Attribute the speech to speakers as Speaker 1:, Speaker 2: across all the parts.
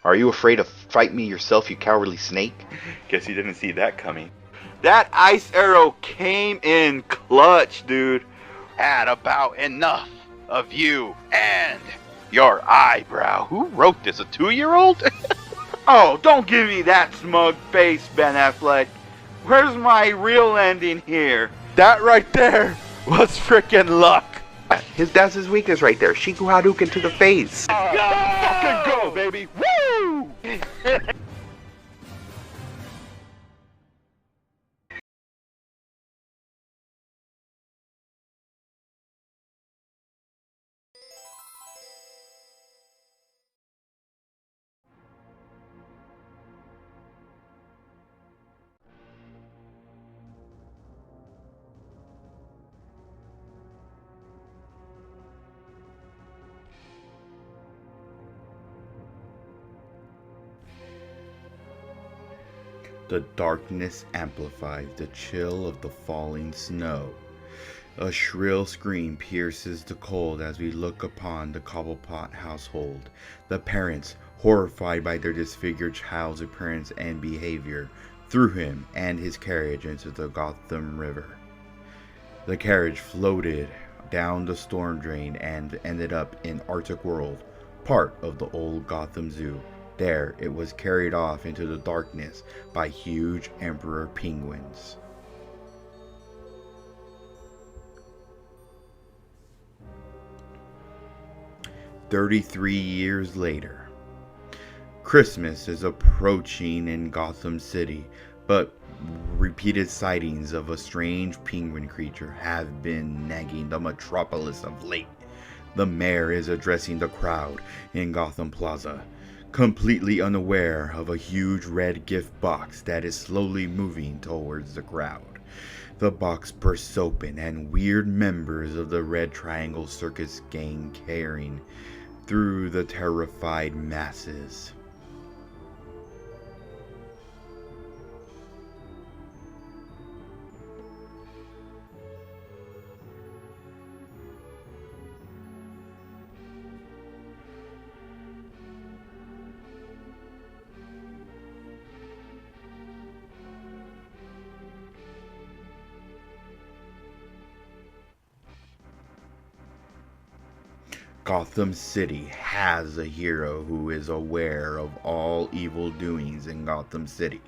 Speaker 1: Are you afraid to fight me yourself, you cowardly snake?
Speaker 2: Guess you didn't see that coming. That ice arrow came in clutch, dude.
Speaker 1: Had about enough of you and your eyebrow. Who wrote this, a 2-year-old?
Speaker 2: Oh, don't give me that smug face, Ben Affleck. Where's my real ending here? That right there was frickin' luck.
Speaker 1: That's his weakness right there. Shiku Hadouken to the face.
Speaker 2: Fucking go, baby. Woo!
Speaker 3: The darkness amplifies the chill of the falling snow. A shrill scream pierces the cold as we look upon the Cobblepot household. The parents, horrified by their disfigured child's appearance and behavior, threw him and his carriage into the Gotham River. The carriage floated down the storm drain and ended up in Arctic World, part of the old Gotham Zoo. There, it was carried off into the darkness by huge emperor penguins. "33 years later. Christmas is approaching in Gotham City, but repeated sightings of a strange penguin creature have been nagging the metropolis of late. The mayor is addressing the crowd in Gotham Plaza, completely unaware of a huge red gift box that is slowly moving towards the crowd. The box bursts open and weird members of the Red Triangle Circus gang carrying through the terrified masses. Gotham City has a hero who is aware of all evil doings in Gotham City.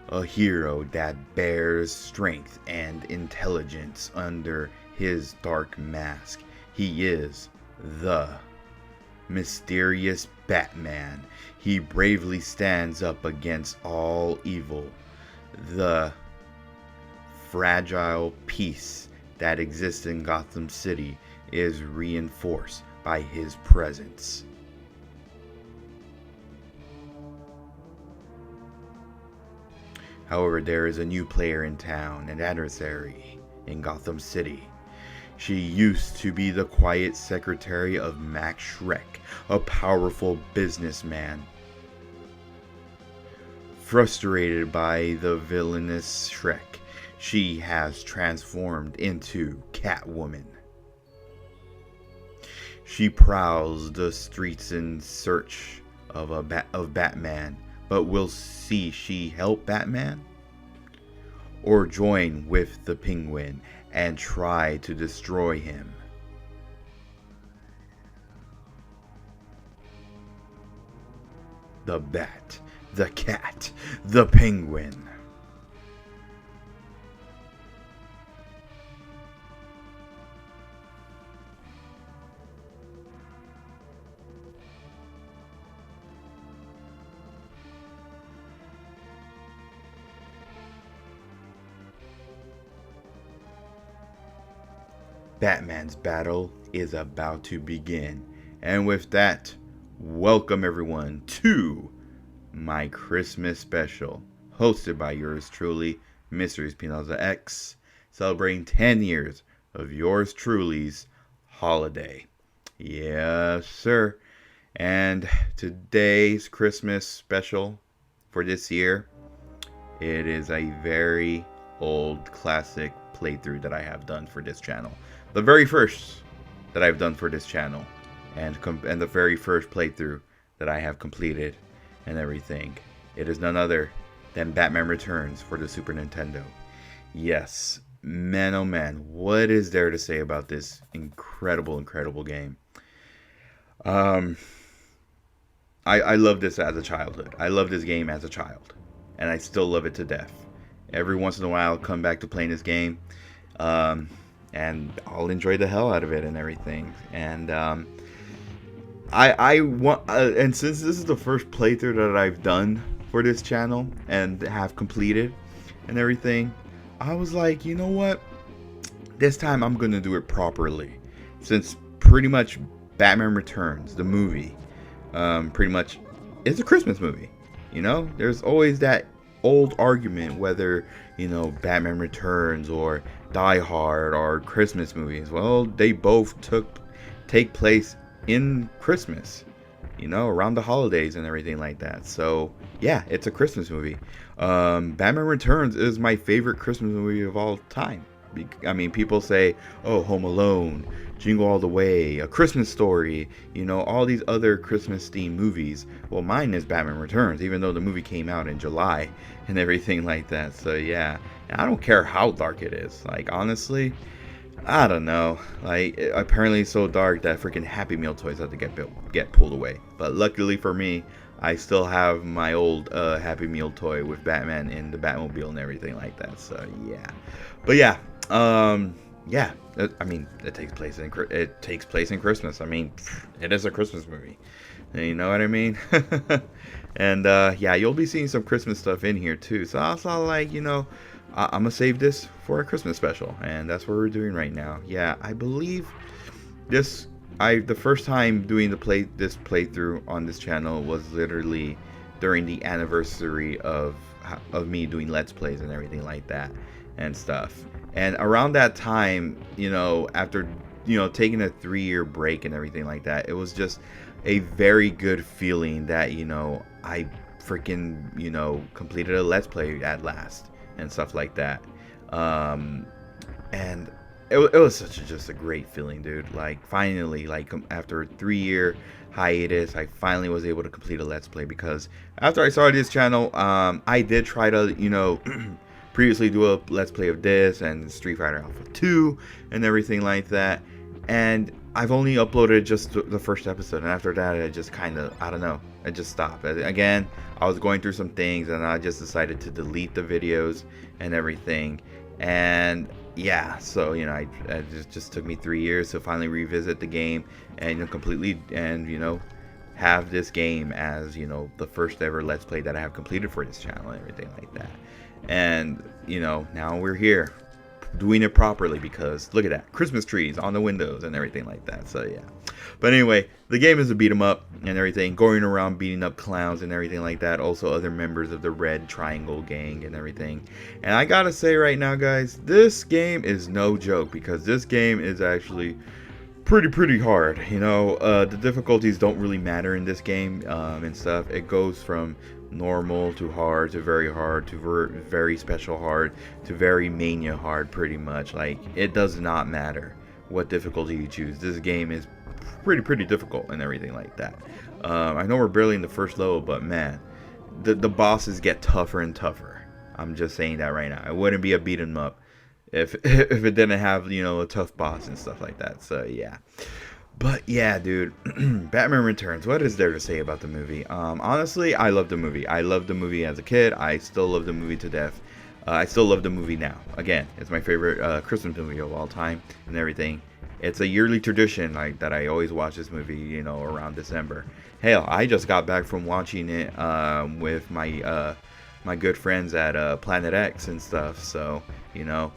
Speaker 3: A hero that bears strength and intelligence under his dark mask. He is the mysterious Batman. He bravely stands up against all evil. The fragile peace that exists in Gotham City is reinforced by his presence. However, there is a new player in town, an adversary in Gotham City. She used to be the quiet secretary of Max Schreck, a powerful businessman. Frustrated by the villainous Schreck, she has transformed into Catwoman. She prowls the streets in search of Batman, but will she help Batman? Or join with the Penguin and try to destroy him? The Bat, the Cat, the Penguin. Batman's battle is about to begin. And with that, welcome everyone to my Christmas special, hosted by yours truly, mrespnozax, celebrating 10 years of yours truly's holiday. Yes, sir. And today's Christmas special for this year, it is a very old classic playthrough that I have done for this channel. The very first that I've done for this channel. and the very first playthrough that I have completed and everything. It is none other than Batman Returns for the Super Nintendo. Yes, man, oh man, what is there to say about this incredible game? I love this as a childhood. I love this game as a child, and I still love it to death. Every once in a while, I'll come back to playing this game, and I'll enjoy the hell out of it and everything. And I want, and since this is the first playthrough that I've done for this channel and have completed and everything, I was like, you know what? This time I'm gonna do it properly, since pretty much Batman Returns, the movie, pretty much is a Christmas movie. You know, there's always that old argument whether, you know, Batman Returns or Die Hard are Christmas movies. Well, they both take place in Christmas, you know, around the holidays and everything like that. So yeah, it's a Christmas movie. Batman Returns is my favorite Christmas movie of all time. I mean, people say, oh, Home Alone, Jingle All the Way, A Christmas Story, you know, all these other Christmas themed movies. Well, mine is Batman Returns, even though the movie came out in July and everything like that. So yeah, and I don't care how dark it is. Like, honestly, I don't know. Like, apparently it's so dark that freaking Happy Meal toys have to get pulled away. But luckily for me, I still have my old Happy Meal toy with Batman in the Batmobile and everything like that. So yeah, but yeah, yeah. I mean, it takes place in Christmas. I mean, it is a Christmas movie. You know what I mean? And yeah, you'll be seeing some Christmas stuff in here too. So I was all like, you know, I'm gonna save this for a Christmas special, and that's what we're doing right now. Yeah, I believe this. The first time doing this playthrough on this channel was literally during the anniversary of me doing Let's Plays and everything like that and stuff. And around that time, you know, after, you know, taking a 3-year break and everything like that, it was just a very good feeling that, you know, I freaking, you know, completed a Let's Play at last and stuff like that. And it was just a great feeling, dude. Like, finally, like, after a 3-year hiatus, I finally was able to complete a Let's Play, because after I started this channel, I did try to, you know, previously do a Let's Play of this and Street Fighter Alpha 2 and everything like that, and I've only uploaded just the first episode, and after that I just kind of, I don't know, I just stopped. Again, I was going through some things, and I just decided to delete the videos and everything. And yeah, so, you know, it just took me 3 years to finally revisit the game and, you know, completely, and, you know, have this game as, you know, the first ever Let's Play that I have completed for this channel and everything like that. And, you know, now we're here doing it properly, because look at that, Christmas trees on the windows and everything like that. So yeah, but anyway, the game is a beat 'em up and everything, going around beating up clowns and everything like that, also other members of the Red Triangle gang and everything. And I gotta say right now, guys, this game is no joke, because this game is actually pretty hard. You know, the difficulties don't really matter in this game and stuff. It goes from normal to hard to very hard to very special hard to very mania hard, pretty much. Like, it does not matter what difficulty you choose. This game is pretty difficult and everything like that. I know we're barely in the first level, but man, the bosses get tougher and tougher. I'm just saying that right now. It wouldn't be a beat 'em up if it didn't have, you know, a tough boss and stuff like that. So yeah. But yeah, dude, Batman Returns, what is there to say about the movie? Honestly, I love the movie. I loved the movie as a kid. I still love the movie to death. I still love the movie now. Again, it's my favorite Christmas movie of all time and everything. It's a yearly tradition, like, that I always watch this movie, you know, around December. Hell, I just got back from watching it with my my good friends at Planet X and stuff. So, you know,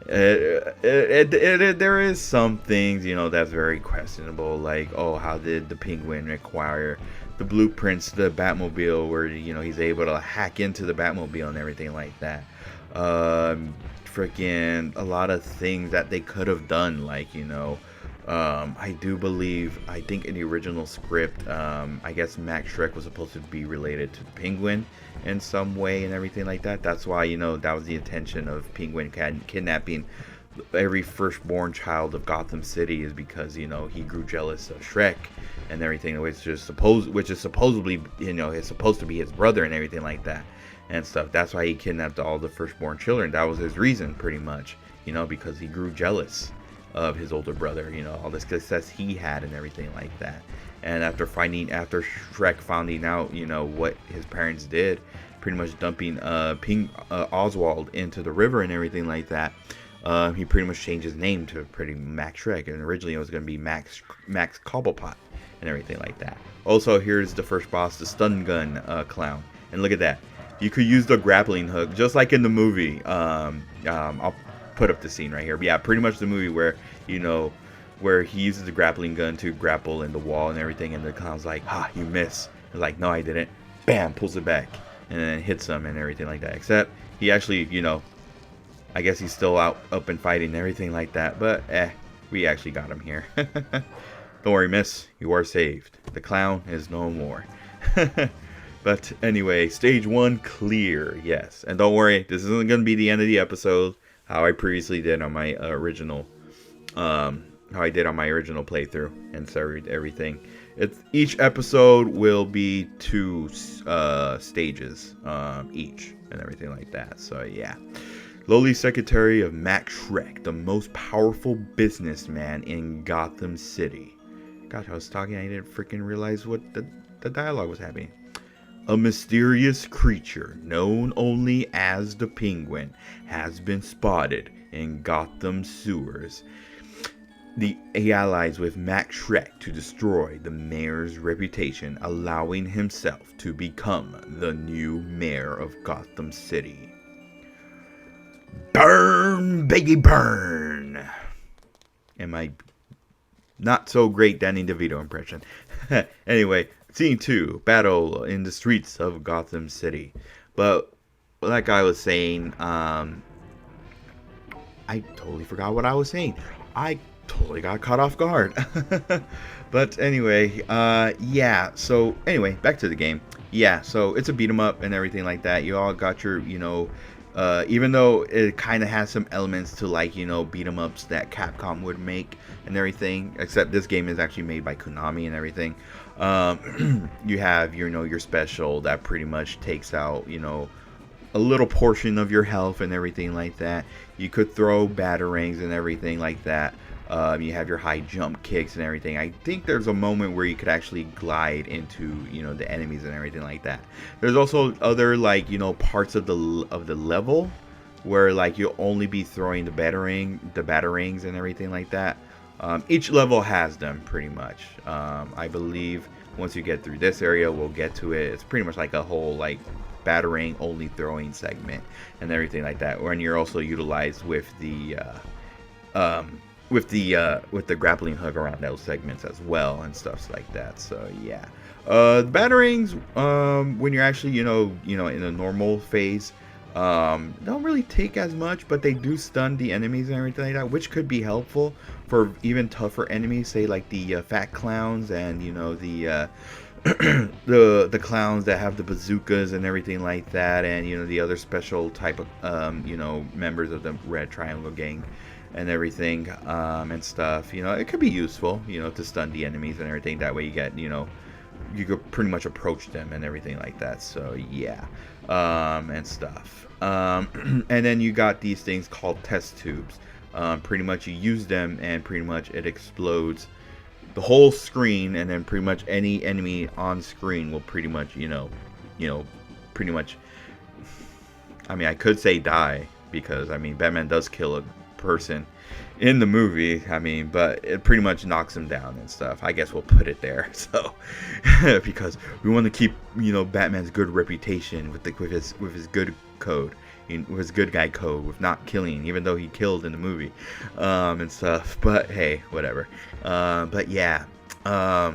Speaker 3: there is some things, you know, that's very questionable, like, oh, how did the Penguin acquire the blueprints to the Batmobile, where, you know, he's able to hack into the Batmobile and everything like that. Freaking a lot of things that they could have done, like, you know, I think in the original script, I guess Max Shrek was supposed to be related to the Penguin in some way and everything like that. That's why, you know, that was the intention of Penguin kidnapping every firstborn child of Gotham City is because, you know, he grew jealous of Shrek and everything, which is supposedly, you know, is supposed to be his brother and everything like that and stuff. That's why he kidnapped all the firstborn children. That was his reason, pretty much, you know, because he grew jealous of his older brother, you know, all the success he had and everything like that. And after Shrek finding out, you know, what his parents did, pretty much dumping Oswald into the river and everything like that, he pretty much changed his name to pretty Max Shrek, and originally it was going to be Max Cobblepot and everything like that. Also, here's the first boss, the stun gun clown, and look at that. You could use the grappling hook just like in the movie. I'll put up the scene right here. But yeah, pretty much the movie where, you know, where he uses the grappling gun to grapple in the wall and everything, and the clown's like, "Ha, you miss." He's like, "No, I didn't." Bam, pulls it back, and then hits him and everything like that. Except he actually, you know, I guess he's still up and fighting and everything like that. But we actually got him here. Don't worry, miss, you are saved. The clown is no more. But anyway, stage 1 clear, yes. And don't worry, this isn't going to be the end of the episode. How I previously did on my original, playthrough and everything. Each episode will be 2 stages each and everything like that. So yeah, lowly secretary of Max Shrek, the most powerful businessman in Gotham City. Gosh, I was talking, I didn't freaking realize what the dialogue was happening. A mysterious creature known only as the Penguin has been spotted in Gotham sewers. He allies with Max Shrek to destroy the mayor's reputation, allowing himself to become the new mayor of Gotham City. Burn, baby, burn! And my not so great Danny DeVito impression. Anyway, scene 2, battle in the streets of Gotham City. But like I was saying, I totally forgot what I was saying. I totally got caught off guard. But anyway, yeah, so anyway, back to the game. Yeah, so it's a beat 'em up and everything like that. You all got your, you know, even though it kind of has some elements to, like, you know, beat 'em ups that Capcom would make and everything, except this game is actually made by Konami and everything. You have, you know, your special that pretty much takes out, you know, a little portion of your health and everything like that. You could throw batarangs and everything like that. You have your high jump kicks and everything. I think there's a moment where you could actually glide into, you know, the enemies and everything like that. There's also other, like, you know, parts of the level where, like, you'll only be throwing the batarangs and everything like that. Each level has them pretty much. I believe once you get through this area, we'll get to it. It's pretty much like a whole, like, batarang only throwing segment and everything like that. When you're also utilized with the grappling hook around those segments as well and stuff like that. So yeah, the batarangs, when you're actually, you know, in a normal phase, don't really take as much, but they do stun the enemies and everything like that, which could be helpful for even tougher enemies, say like the fat clowns and, you know, the the clowns that have the bazookas and everything like that, and, you know, the other special type of you know, members of the Red Triangle gang and everything, and stuff. You know, it could be useful, you know, to stun the enemies and everything. That way you get, you know, you could pretty much approach them and everything like that. So yeah, and stuff. And then you got these things called test tubes. Pretty much you use them and pretty much it explodes the whole screen, and then pretty much any enemy on screen will pretty much, you know, pretty much, I mean, I could say die, because, I mean, Batman does kill a person in the movie, I mean, but it pretty much knocks him down and stuff. I guess we'll put it there. So because we want to keep, you know, Batman's good reputation with his good code, with his good guy code, with not killing, even though he killed in the movie, and stuff. But hey, whatever. But yeah, but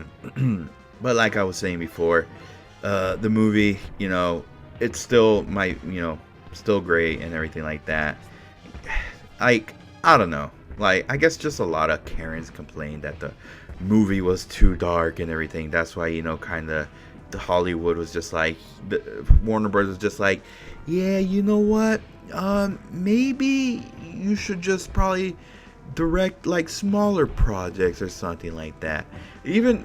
Speaker 3: like I was saying before, the movie, you know, it's still still great and everything like that. Like, I don't know, like, I guess just a lot of Karens complained that the movie was too dark and everything. That's why, you know, kind of Hollywood was just like, Warner Bros. Was just like, yeah, you know what? Maybe you should just probably direct like smaller projects or something like that. Even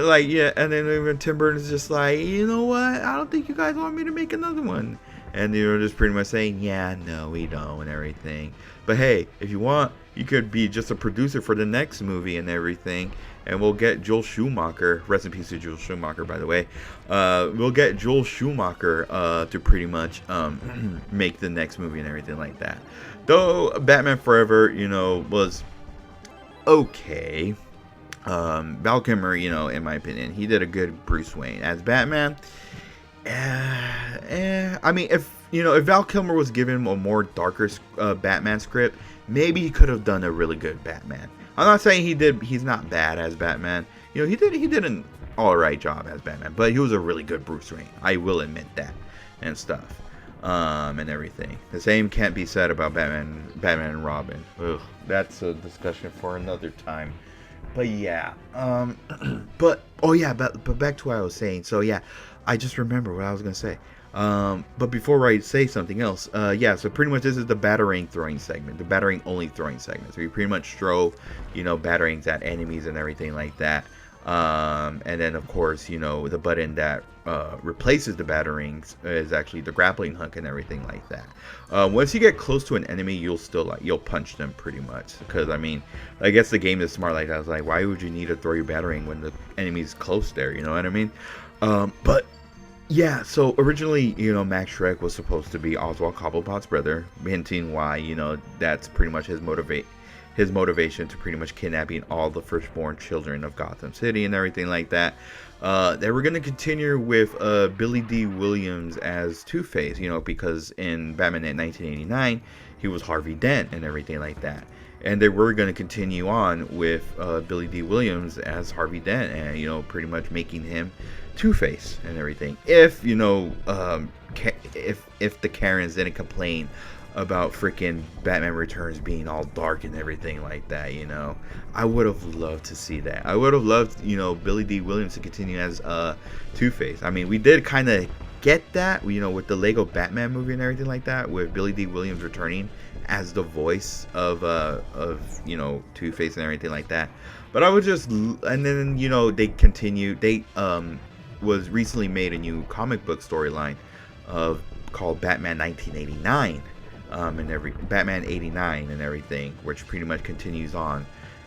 Speaker 3: like, yeah, and then even Tim Burton's just like, you know what? I don't think you guys want me to make another one. And they were just pretty much saying, yeah, no, we don't, and everything. But hey, if you want, you could be just a producer for the next movie and everything. And we'll get Joel Schumacher, rest in peace to Joel Schumacher, by the way. We'll get Joel Schumacher to pretty much make the next movie and everything like that. Though Batman Forever, you know, was okay. Val Kilmer, you know, in my opinion, he did a good Bruce Wayne. As Batman, I mean, if Val Kilmer was given a more darker Batman script, maybe he could have done a really good Batman. I'm not saying he's not bad as Batman. You know, he did an alright job as Batman, but he was a really good Bruce Wayne. I will admit that and stuff. And everything. The same can't be said about Batman and Robin. Ugh, that's a discussion for another time. But yeah, but back to what I was saying. So yeah, I just remember what I was gonna say. But before I say something else, so pretty much this is the batarang throwing segment, the batarang only throwing segment. So you pretty much throw, you know, batarangs at enemies and everything like that. And then of course, you know, the button that replaces the batarangs is actually the grappling hook and everything like that. Once you get close to an enemy, you'll punch them pretty much, because I mean, I guess the game is smart like that. I was like, why would you need to throw your batarang when the enemy's close there? You know what I mean? But yeah, so originally, you know, Max Shrek was supposed to be Oswald Cobblepot's brother, hinting why, you know, that's pretty much his motivation to pretty much kidnapping all the firstborn children of Gotham City and everything like that. They were going to continue with Billy D. Williams as Two-Face, you know, because in Batman in 1989, he was Harvey Dent and everything like that. And they were going to continue on with Billy D. Williams as Harvey Dent and, you know, pretty much making him Two-Face and everything. If, you know, if the Karens didn't complain about freaking Batman Returns being all dark and everything like that, you know, I would have loved to see that. I would have loved, you know, Billy D. Williams to continue as Two-Face. I mean, we did kind of get that, you know, with the Lego Batman movie and everything like that, with Billy D. Williams returning as the voice of you know, Two-Face and everything like that. But I would just, and then, you know, they was recently made a new comic book storyline called Batman 1989. And Batman 89 and everything, which pretty much continues on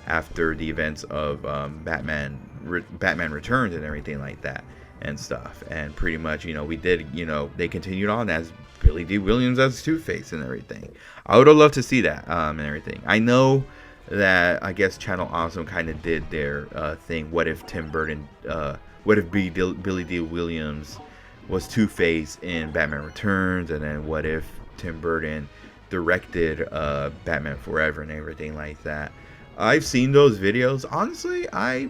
Speaker 3: after the events of Batman Returns and everything like that and stuff. And pretty much, you know, they continued on as Billy D. Williams as Two-Face and everything. I would have loved to see that and everything. I know that I guess Channel Awesome kind of did their thing. What if Billy D. Williams was Two-Face in Batman Returns, and then what if Tim Burton directed Batman Forever and everything like that. I've seen those videos. Honestly, I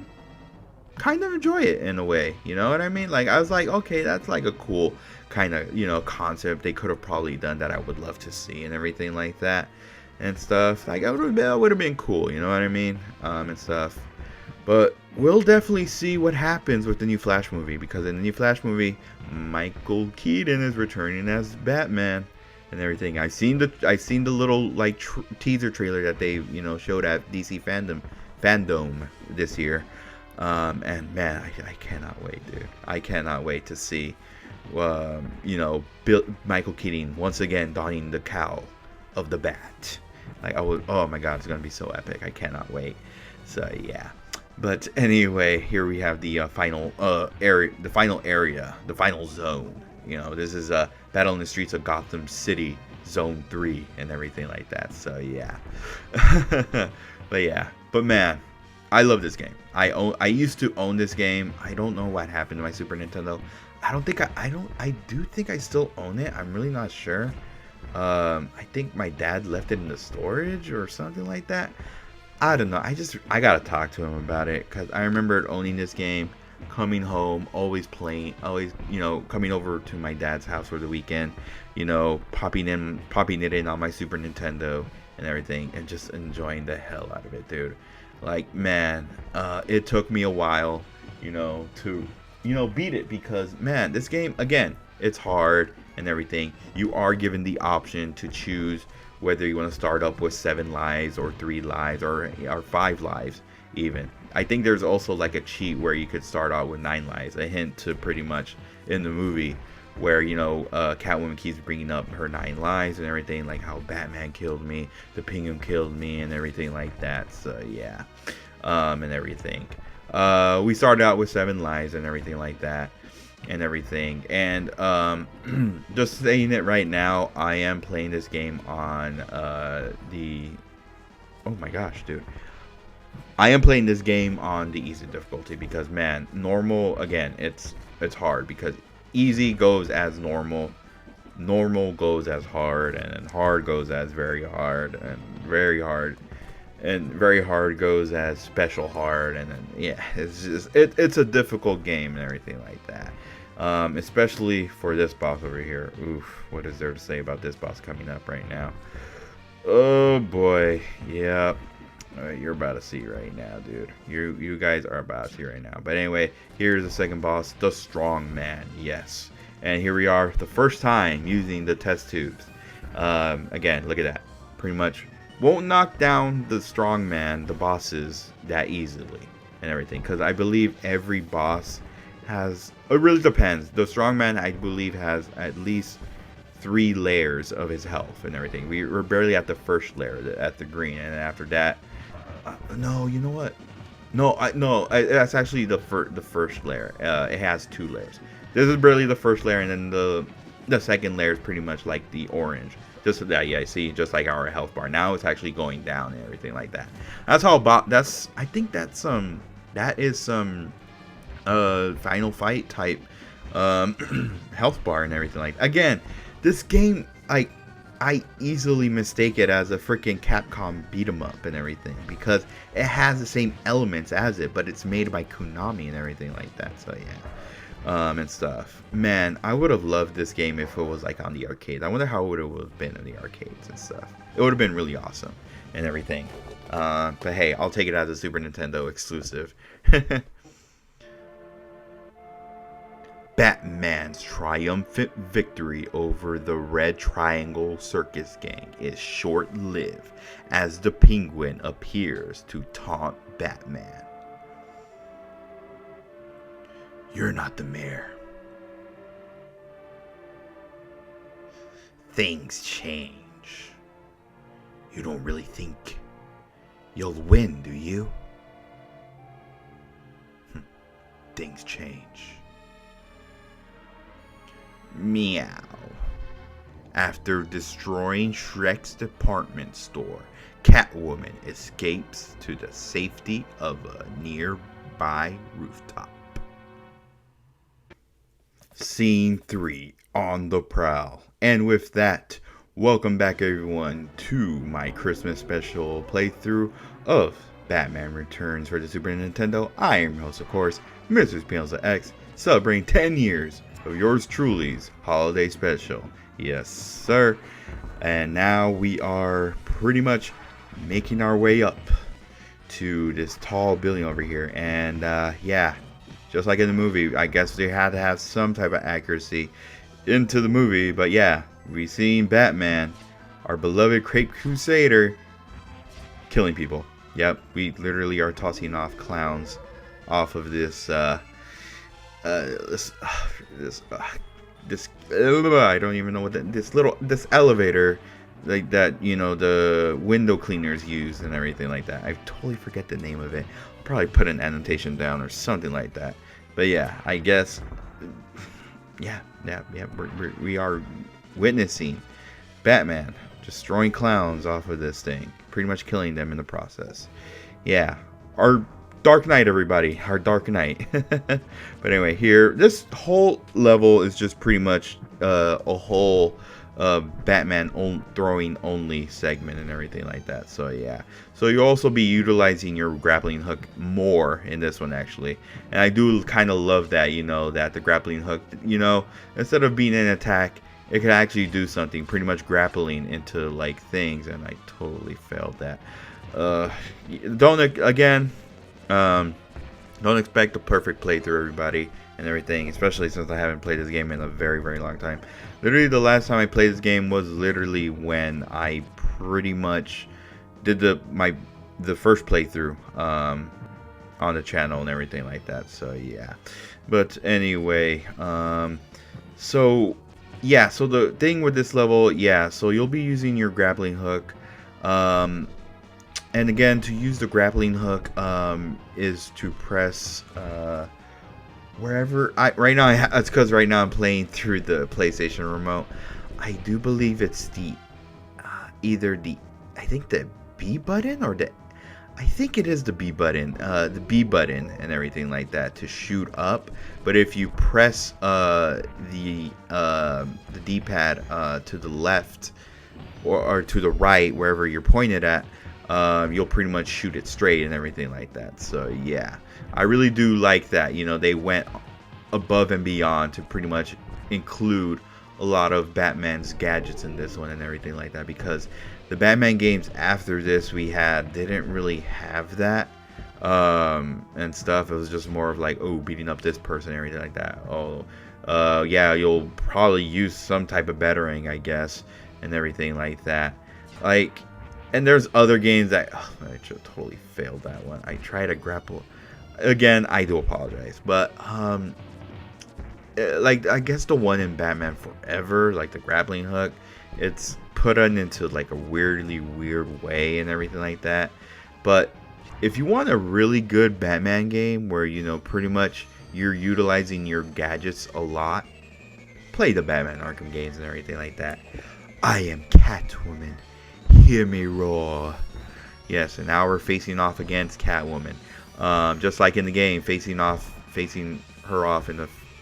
Speaker 3: kind of enjoy it in a way. You know what I mean? Like, I was like, okay, that's like a cool kind of, you know, concept they could have probably done that I would love to see and everything like that and stuff. Like, that would have been cool. You know what I mean? And stuff. But we'll definitely see what happens with the new Flash movie, because in the new Flash movie, Michael Keaton is returning as Batman and everything. I seen the little like teaser trailer that they, you know, showed at DC Fandom this year, and man, I cannot wait, dude. I cannot wait to see, you know, Michael Keaton once again donning the cowl of the Bat. Like, oh my God, it's gonna be so epic. I cannot wait. So yeah. But anyway, here we have the final area, the final zone. You know, this is Battle in the Streets of Gotham City, Zone 3, and everything like that. So yeah, but man, I love this game. I used to own this game. I don't know what happened to my Super Nintendo. I do think I still own it. I'm really not sure. I think my dad left it in the storage or something like that. I don't know. I gotta talk to him about it, because I remember owning this game, coming home, always playing, always, you know, coming over to my dad's house for the weekend, you know, popping it in on my Super Nintendo and everything, and just enjoying the hell out of it, dude. Like, man, it took me a while, you know, to beat it, because man, this game, again, it's hard and everything. You are given the option to choose whether you want to start up with 7 lives or 3 lives or 5 lives even. I think there's also like a cheat where you could start out with 9 lives, a hint to pretty much in the movie where Catwoman keeps bringing up her 9 lives and everything, like how Batman killed me, the Penguin killed me, and everything like that. So yeah, and everything. We started out with 7 lives and everything like that, and everything. And just saying it right now, I am playing this game on the. Oh my gosh, dude! I am playing this game on the easy difficulty because, man, normal, again, it's hard because easy goes as normal goes as hard, and then hard goes as very hard, and very hard goes as special hard, and then yeah, it's just it's a difficult game and everything like that. Especially for this boss over here. Oof, what is there to say about this boss coming up right now? Oh boy, yeah. You're about to see right now, dude. You guys are about to see right now. But anyway, here's the second boss, the Strong Man. Yes, and here we are, the first time using the test tubes. Again, look at that. Pretty much won't knock down the Strong Man, the bosses, that easily and everything, because I believe every boss has. It really depends. The Strong Man, I believe, has at least 3 layers of his health and everything. We're barely at the first layer, at the green, and after that. No, you know what? No, that's actually the first layer. It has 2 layers. This is barely the first layer, and then the second layer is pretty much like the orange. Just that, yeah, see, just like our health bar. Now it's actually going down and everything like that. That's how that's. I think that's that is some final fight type health bar and everything like. Again, this game, I easily mistake it as a freaking Capcom beat 'em up and everything, because it has the same elements as it, but it's made by Konami and everything like that. So yeah, and stuff. Man, I would have loved this game if it was like on the arcade. I wonder how it would have been in the arcades and stuff. It would have been really awesome and everything. But hey, I'll take it as a Super Nintendo exclusive. Batman's triumphant victory over the Red Triangle Circus gang is short-lived as the Penguin appears to taunt Batman. You're not the mayor. Things change. You don't really think you'll win, do you? Things change. Meow. After destroying Shrek's department store, Catwoman escapes to the safety of a nearby rooftop. Scene 3, on the prowl. And with that, welcome back everyone to my Christmas special playthrough of Batman Returns for the Super Nintendo. I am your host, of course, mrespnozax, celebrating 10 years of yours truly's holiday special. Yes, sir. And now we are pretty much making our way up to this tall building over here. And yeah, just like in the movie, I guess they had to have some type of accuracy into the movie. But yeah, we seen Batman, our beloved Caped Crusader, killing people. Yep, we literally are tossing off clowns off of this I don't even know what this elevator, like that, the window cleaners use and everything like that. I totally forget the name of it. I'll probably put an annotation down or something like that. But yeah, I guess yeah, we are witnessing Batman destroying clowns off of this thing, pretty much killing them in the process. Yeah, our Dark Knight, everybody, our Dark Knight. But anyway, here, this whole level is just pretty much a whole Batman throwing only segment and everything like that. So yeah, so you'll also be utilizing your grappling hook more in this one actually, and I do kind of love that, that the grappling hook, instead of being an attack, it could actually do something, pretty much grappling into like things, and I totally failed that. Don't expect a perfect playthrough, everybody. and everything, especially since I haven't played this game in a very, very long time. Literally, the last time I played this game was literally when I pretty much did the first playthrough on the channel and everything like that. So yeah, but anyway, so yeah, so the thing with this level, yeah, so you'll be using your grappling hook, and again, to use the grappling hook is to press wherever right now it's because right now I'm playing through the PlayStation remote. I do believe it's the either the, I think the B button or I think it is the B button, the B button and everything like that to shoot up. But if you press the D-pad to the left or to the right, wherever you're pointed at, you'll pretty much shoot it straight and everything like that. So yeah, I really do like that. You know, they went above and beyond to pretty much include a lot of Batman's gadgets in this one and everything like that, because the Batman games after this we had didn't really have that and stuff. It was just more of like, oh, beating up this person and everything like that. Oh, yeah, you'll probably use some type of battering, I guess, and everything like that. Like, and there's other games that I just totally failed that one. I tried to grapple. Again, I do apologize, but like, I guess the one in Batman Forever, like the grappling hook, it's put on into like a weirdly weird way and everything like that. But if you want a really good Batman game where, you know, pretty much you're utilizing your gadgets a lot, play the Batman Arkham games and everything like that. I am Catwoman, hear me roar. Yes, and now we're facing off against Catwoman. Just like in the game, facing her off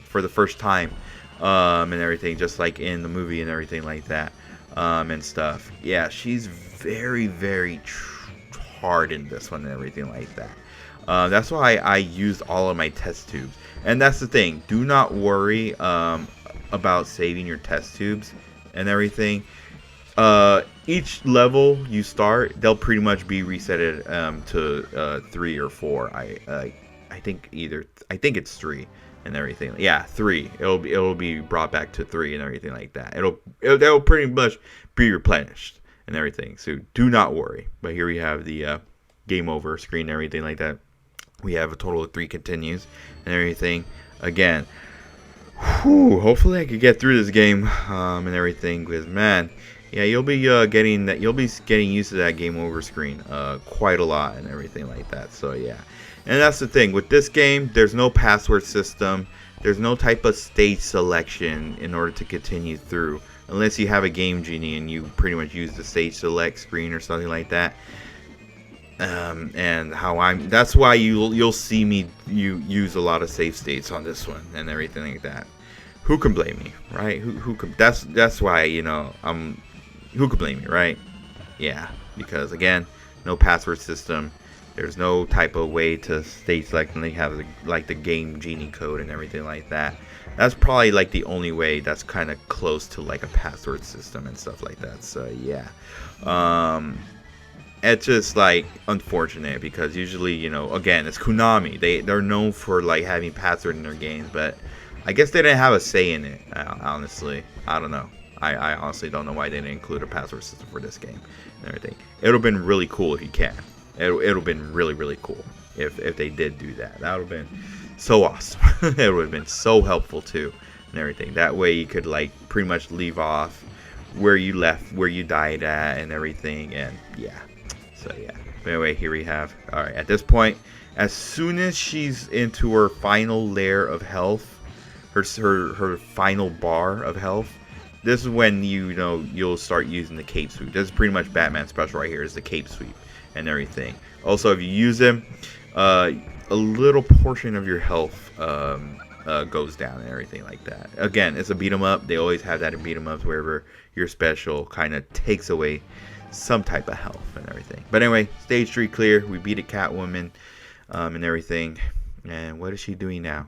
Speaker 3: for the first time, and everything, just like in the movie and everything like that, and stuff. Yeah, she's very, very hard in this one and everything like that. That's why I used all of my test tubes. And that's the thing, do not worry about saving your test tubes and everything. Each level you start, they'll pretty much be resetted to 3 or 4. I think it's 3 and everything. Yeah, 3. It'll be brought back to 3 and everything like that. They'll pretty much be replenished and everything. So do not worry. But here we have the game over screen and everything like that. We have a total of 3 continues and everything. Again, hopefully I could get through this game and everything, because man, yeah, you'll be getting used to that game over screen quite a lot and everything like that. So yeah, and that's the thing with this game. There's no password system. There's no type of stage selection in order to continue through, unless you have a Game Genie and you pretty much use the stage select screen or something like that. And that's why you'll see me use a lot of save states on this one and everything like that. Who can blame me, right? Who can? That's why, you know, who could blame me, right? Yeah, because again, no password system. There's no type of way to stage select, and they have like the Game Genie code and everything like that. That's probably like the only way that's kind of close to like a password system and stuff like that. So yeah, it's just like unfortunate, because usually, you know, again, it's Konami. They're known for like having password in their games, but I guess they didn't have a say in it. Honestly, I don't know. I honestly don't know why they didn't include a password system for this game and everything. It would have been really cool if you can. It would have been really, really cool if they did do that. That would have been so awesome. It would have been so helpful too and everything. That way you could like pretty much leave off where you left, where you died at and everything. And yeah, so yeah. But anyway, here we have. All right, at this point, as soon as she's into her final layer of health, her final bar of health, this is when you'll start using the cape sweep. This is pretty much Batman's special right here, is the cape sweep and everything. Also, if you use them, a little portion of your health goes down and everything like that. Again, it's a beat 'em up. They always have that in beat 'em ups, wherever your special kind of takes away some type of health and everything. But anyway, stage 3 clear. We beat a Catwoman and everything. And what is she doing now?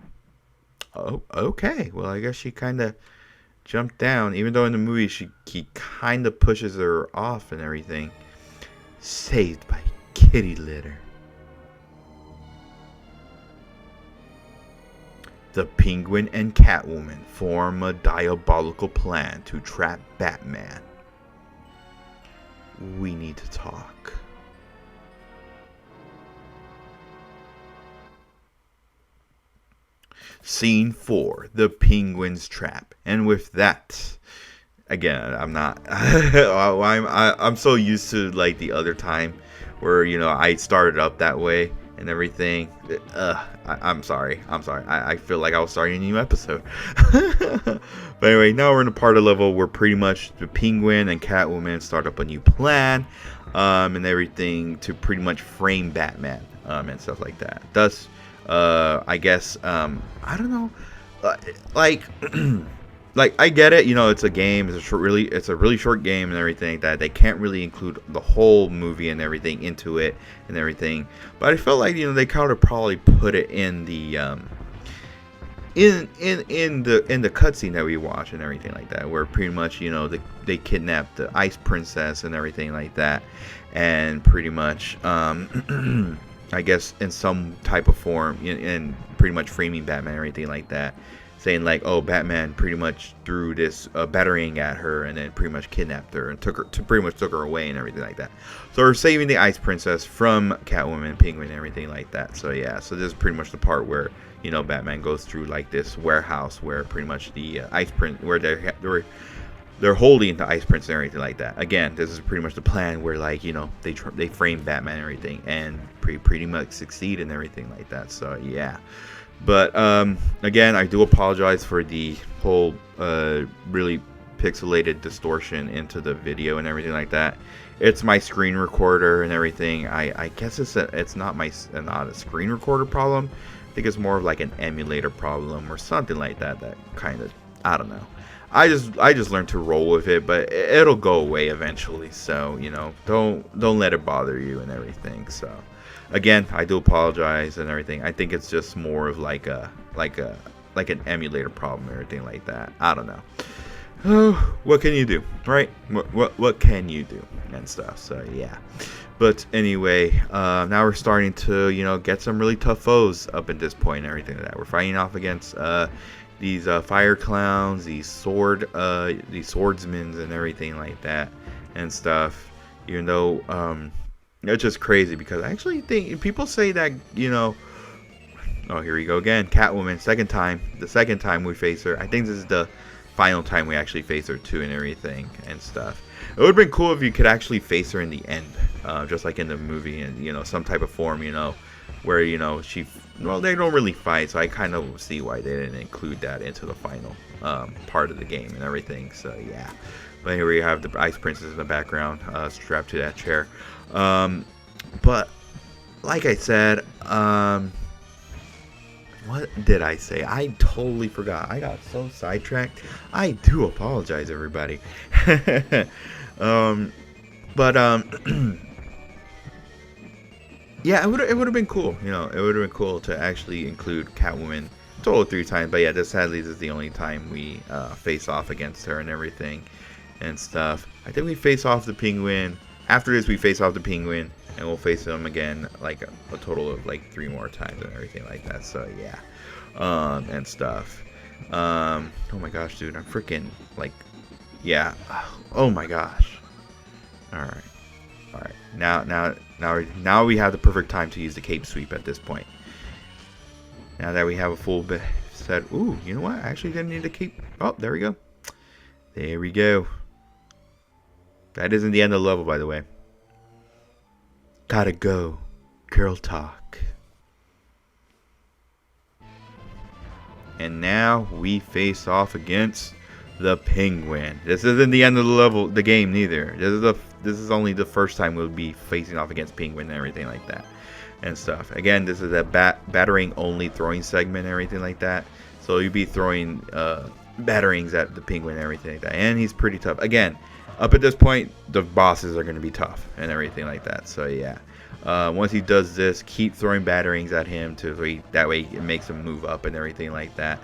Speaker 3: Oh, okay. Well, I guess she kind of jumped down, even though in the movie he kind of pushes her off and everything. Saved by kitty litter. The Penguin and Catwoman form a diabolical plan to trap Batman. We need to talk. Scene 4, the Penguin's trap. And with that, again, I'm not I'm so used to like the other time where, you know, I started up that way and everything. I'm sorry. I feel like I was starting a new episode. But anyway, now we're in a part of the level where pretty much the Penguin and Catwoman start up a new plan and everything to pretty much frame Batman and stuff like that. Thus, I guess, I don't know, like I get it, you know, it's a game, it's a really short game and everything, that they can't really include the whole movie and everything into it and everything, but I felt like, you know, they kind of probably put it in the in the cutscene that we watch and everything like that, where pretty much, you know, they kidnap the Ice Princess and everything like that, and pretty much I guess in some type of form, in pretty much framing Batman and everything like that, saying like, oh, Batman pretty much threw this battering at her and then pretty much kidnapped her and pretty much took her away and everything like that. So we're saving the Ice Princess from Catwoman, Penguin, and everything like that. So yeah, so this is pretty much the part where, you know, Batman goes through like this warehouse where pretty much the Ice Prince, where they're holding the Ice Prince and everything like that. Again, this is pretty much the plan where, like, you know, they frame Batman and everything and pretty much succeed and everything like that. So yeah, but again, I do apologize for the whole really pixelated distortion into the video and everything like that. It's my screen recorder and everything. I guess it's not a screen recorder problem. I think it's more of like an emulator problem or something like that. That kind of, I don't know. I just learned to roll with it, but it'll go away eventually. So, you know, don't let it bother you and everything. So, again, I do apologize and everything. I think it's just more of like an emulator problem or anything like that. I don't know. Oh, what can you do, right? What can you do and stuff? So yeah. But anyway, now we're starting to, you know, get some really tough foes up at this point and everything like that. We're fighting off against these fire clowns, these swordsmen and everything like that and stuff. Even though it's just crazy, because I actually think people say that, you know, oh, here we go again, Catwoman, the second time we face her. I think this is the final time we actually face her too and everything and stuff. It would have been cool if you could actually face her in the end, just like in the movie, and, you know, some type of form, you know, where, you know, they don't really fight, so I kind of see why they didn't include that into the final part of the game and everything. So yeah, but here we have the Ice Princess in the background, strapped to that chair. But like I said, what did I say? I totally forgot. I got so sidetracked. I do apologize, everybody. Yeah, it would have been cool. You know, it would have been cool to actually include Catwoman total 3 times. But yeah, sadly, this is the only time we face off against her and everything and stuff. I think we face off the Penguin. After this, we face off the Penguin, and we'll face him again like a total of like 3 more times and everything like that. So yeah, and stuff. Oh my gosh, dude, I'm freaking like, yeah. Oh my gosh. All right. Now we have the perfect time to use the cape sweep at this point. Now that we have a full set. Ooh, you know what? I actually didn't need the cape. Oh, there we go. There we go. That isn't the end of the level, by the way. Gotta go. Girl talk. And now we face off against the Penguin. This isn't the end of the level, the game, neither. This is only the first time we'll be facing off against Penguin and everything like that and stuff. Again, this is a battering only throwing segment and everything like that. So you'll be throwing batterings at the Penguin and everything like that. And he's pretty tough. Again, up at this point, the bosses are going to be tough and everything like that. So yeah, once he does this, keep throwing batterings at him that way it makes him move up and everything like that.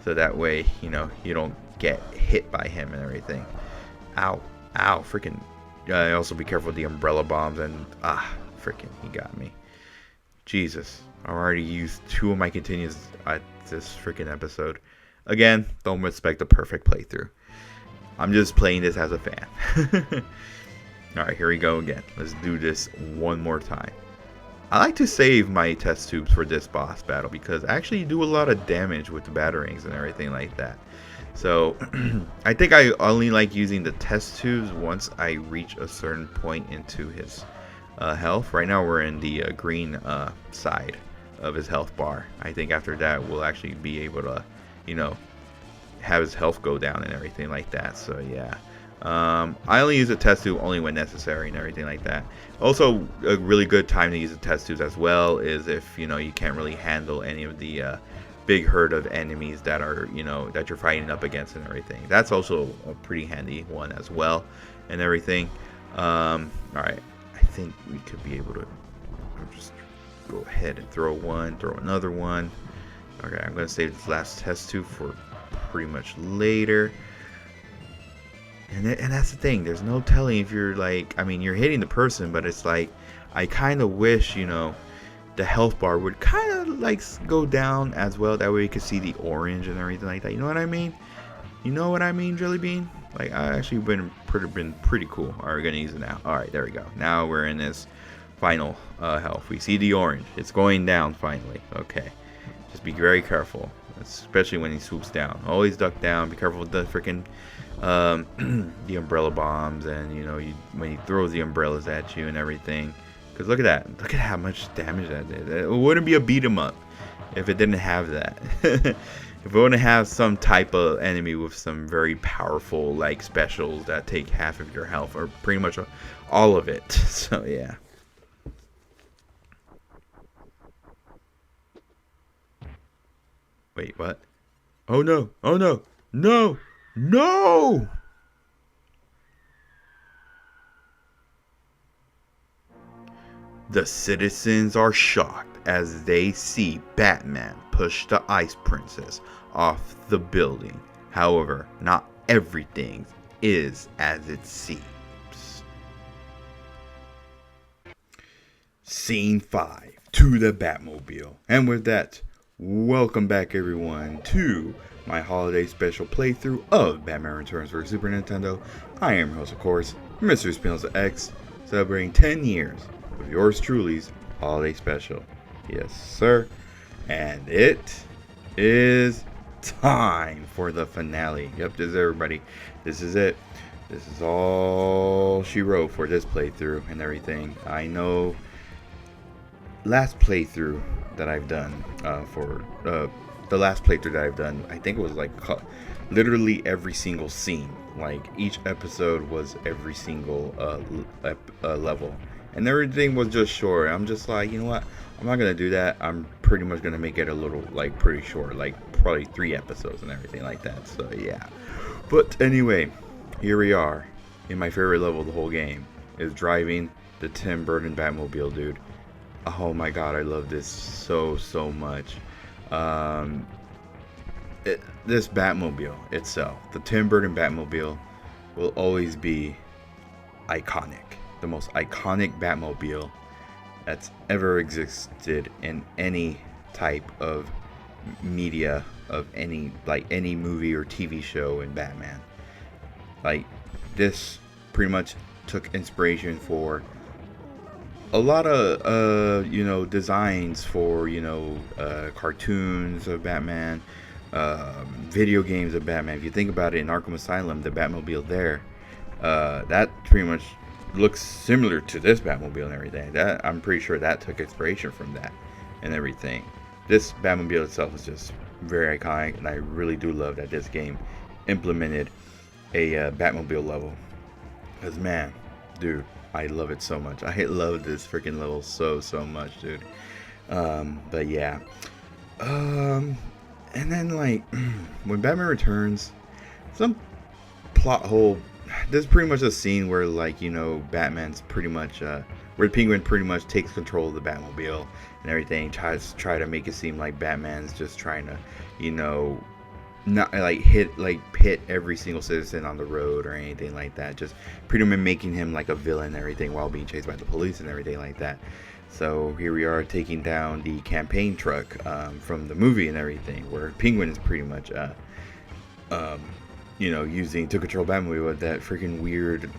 Speaker 3: So that way, you know, you don't get hit by him and everything. Ow, freaking. Also be careful with the umbrella bombs, and freaking, he got me. Jesus, I already used 2 of my continues. this freaking episode. Again, don't expect a perfect playthrough. I'm just playing this as a fan. Alright, here we go again. Let's do this one more time. I like to save my test tubes for this boss battle because I actually do a lot of damage with the batarangs and everything like that. So, I think I only like using the test tubes once I reach a certain point into his health. Right now we're in the green side of his health bar. I think after that we'll actually be able to, you know, have his health go down and everything like that. So yeah. I only use a test tube only when necessary and everything like that. Also, a really good time to use the test tubes as well is if, you know, you can't really handle any of the big herd of enemies that are, you know, that you're fighting up against and everything. That's also a pretty handy one as well and everything. Alright, I think we could be able to just go ahead and throw one, throw another one. Okay, I'm going to save this last test tube for pretty much later. And that's the thing, there's no telling if you're like, I mean, you're hitting the person, but it's like, I kind of wish, you know, the health bar would kind of like go down as well. That way you could see the orange and everything like that. You know what I mean? You know what I mean, Jelly Bean? Like, I actually been pretty cool. Alright, we're going to use it now. Alright, there we go. Now we're in this final health. We see the orange. It's going down finally. Okay. Just be very careful, especially when he swoops down. Always duck down. Be careful with the freaking the umbrella bombs, and you know, when he throws the umbrellas at you and everything. Because look at that, look at how much damage that did. It wouldn't be a beat 'em up if it didn't have that. If it wouldn't have some type of enemy with some very powerful like specials that take half of your health or pretty much all of it. So yeah. Wait, what? Oh no, oh no, no! No! The citizens are shocked as they see Batman push the Ice Princess off the building. However, not everything is as it seems. Scene 5, to the Batmobile. And with that, welcome back everyone to my holiday special playthrough of Batman Returns for Super Nintendo. I am your host, of course, mrespnozax, celebrating 10 years of yours truly's holiday special. Yes, sir. And it is time for the finale. Yep, this is everybody. This is it. This is all she wrote for this playthrough and everything. I know last playthrough that I've done the last playthrough that I've done, I think it was like literally every single scene. Like each episode was every single level, and everything was just short. I'm just like, you know what? I'm not gonna do that. I'm pretty much gonna make it a little like pretty short, like probably 3 episodes and everything like that. So yeah. But anyway, here we are in my favorite level of the whole game, is driving the Tim Burton Batmobile, dude. Oh my god, I love this so much. This Batmobile itself, the Tim Burton Batmobile, will always be iconic. The most iconic Batmobile that's ever existed in any type of media, of any movie or TV show in Batman. Like, this pretty much took inspiration for a lot of you know, designs for, you know, cartoons of Batman, video games of Batman. If you think about it, in Arkham Asylum, the Batmobile there, that pretty much looks similar to this Batmobile and everything. That, I'm pretty sure that took inspiration from that and everything. This Batmobile itself is just very iconic, and I really do love that this game implemented a Batmobile level. Because man, dude, I love it so much. I love this freaking level so much, dude. But yeah. And then like when Batman Returns, some plot hole. This is pretty much a scene where, like, you know, Batman's pretty much where Penguin pretty much takes control of the Batmobile and everything. Try to make it seem like Batman's just trying to, you know, not like hit every single citizen on the road or anything like that. Just pretty much making him like a villain and everything while being chased by the police and everything like that. So here we are taking down the campaign truck from the movie and everything, where Penguin is pretty much, took control of Batmobile with that freaking weird,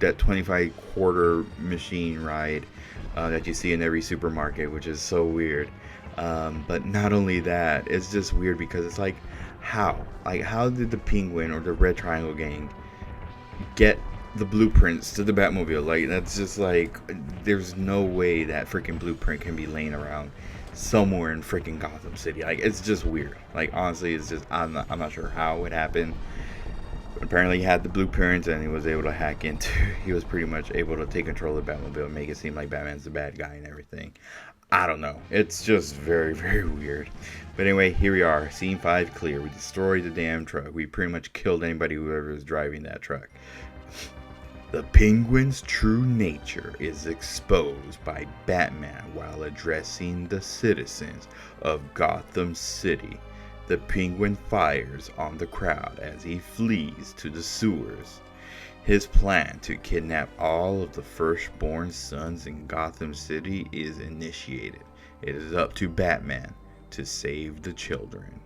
Speaker 3: that 25 quarter machine ride that you see in every supermarket, which is so weird. But not only that, it's just weird because it's like, how did the Penguin or the Red Triangle Gang get the blueprints to the Batmobile? Like, that's just like, there's no way that freaking blueprint can be laying around somewhere in freaking Gotham City. Like, it's just weird. Like, honestly, it's just, I'm not sure how it happened. But apparently he had the blueprints and he was able to hack into, he was pretty much able to take control of the Batmobile and make it seem like Batman's the bad guy and everything. I don't know. It's just very, very weird. But anyway, here we are. Scene 5 clear. We destroyed the damn truck. We pretty much killed anybody whoever was driving that truck. The Penguin's true nature is exposed by Batman while addressing the citizens of Gotham City. The Penguin fires on the crowd as he flees to the sewers. His plan to kidnap all of the firstborn sons in Gotham City is initiated. It is up to Batman to save the children.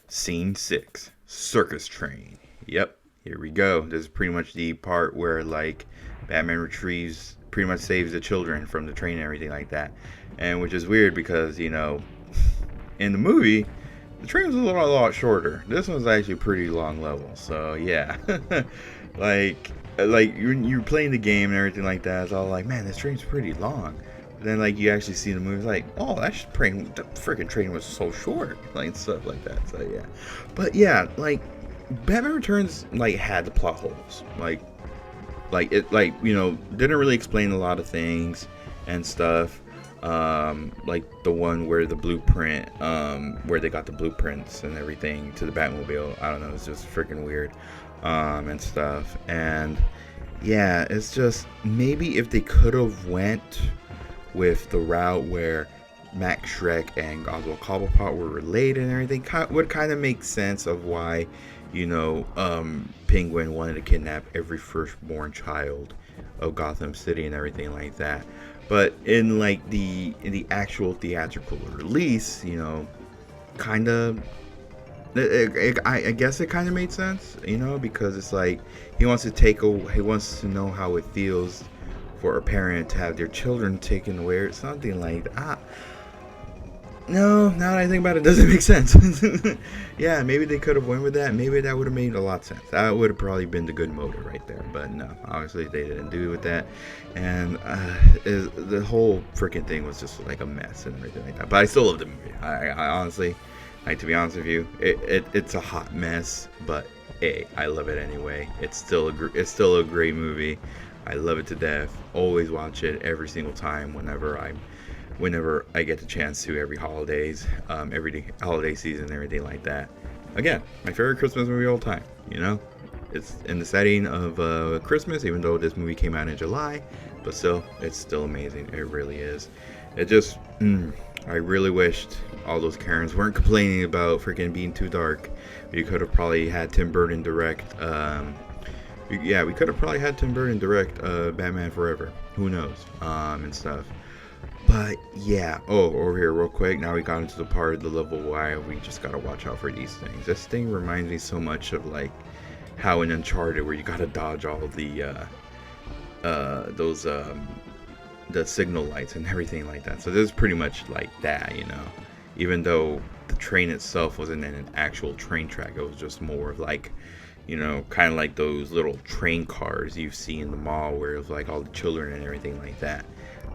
Speaker 3: Scene 6. Circus train. Yep, here we go. This is pretty much the part where, like, Batman pretty much saves the children from the train and everything like that. And which is weird because, in the movie, the train was a lot shorter. This one's actually pretty long level. So yeah, like you're playing the game and everything like that. It's all like, man, this train's pretty long. But then like you actually see the movie, it's like, oh, the freaking train was so short, like stuff like that. So yeah, but yeah, like Batman Returns like had the plot holes, didn't really explain a lot of things and stuff. Like the one where the blueprint, where they got the blueprints and everything to the Batmobile. I don't know, it's just freaking weird, and stuff. And yeah, it's just, maybe if they could have went with the route where Max Shrek and Oswald Cobblepot were related and everything, would kind of make sense of why, Penguin wanted to kidnap every firstborn child of Gotham City and everything like that. But in like in the actual theatrical release, kind of, I guess it kind of made sense, because it's like he wants to know how it feels for a parent to have their children taken away or something like that. No, now that I think about it, doesn't make sense. Yeah, maybe they could have went with that. Maybe that would have made a lot of sense. That would have probably been the good motive right there. But no, obviously they didn't do it with that. And the whole freaking thing was just like a mess and everything like that. But I still love the movie. I honestly, to be honest with you, it's a hot mess. But hey, I love it anyway. It's still a great movie. I love it to death. Always watch it every single time whenever I get the chance to, every holiday season and everything like that. Again, my favorite Christmas movie of all time, It's in the setting of Christmas, even though this movie came out in July, but still, it's still amazing. It really is. It just, I really wished all those Karens weren't complaining about freaking being too dark. We could have probably had Tim Burton direct, we could have probably had Tim Burton direct Batman Forever. Who knows? And stuff. But yeah, over here real quick, now we got into the part of the level why we just gotta watch out for these things. This thing reminds me so much of like how in Uncharted, where you gotta dodge all the the signal lights and everything like that. So this is pretty much like that, even though the train itself wasn't in an actual train track, it was just more of like, kind of like those little train cars you see in the mall where it was like all the children and everything like that.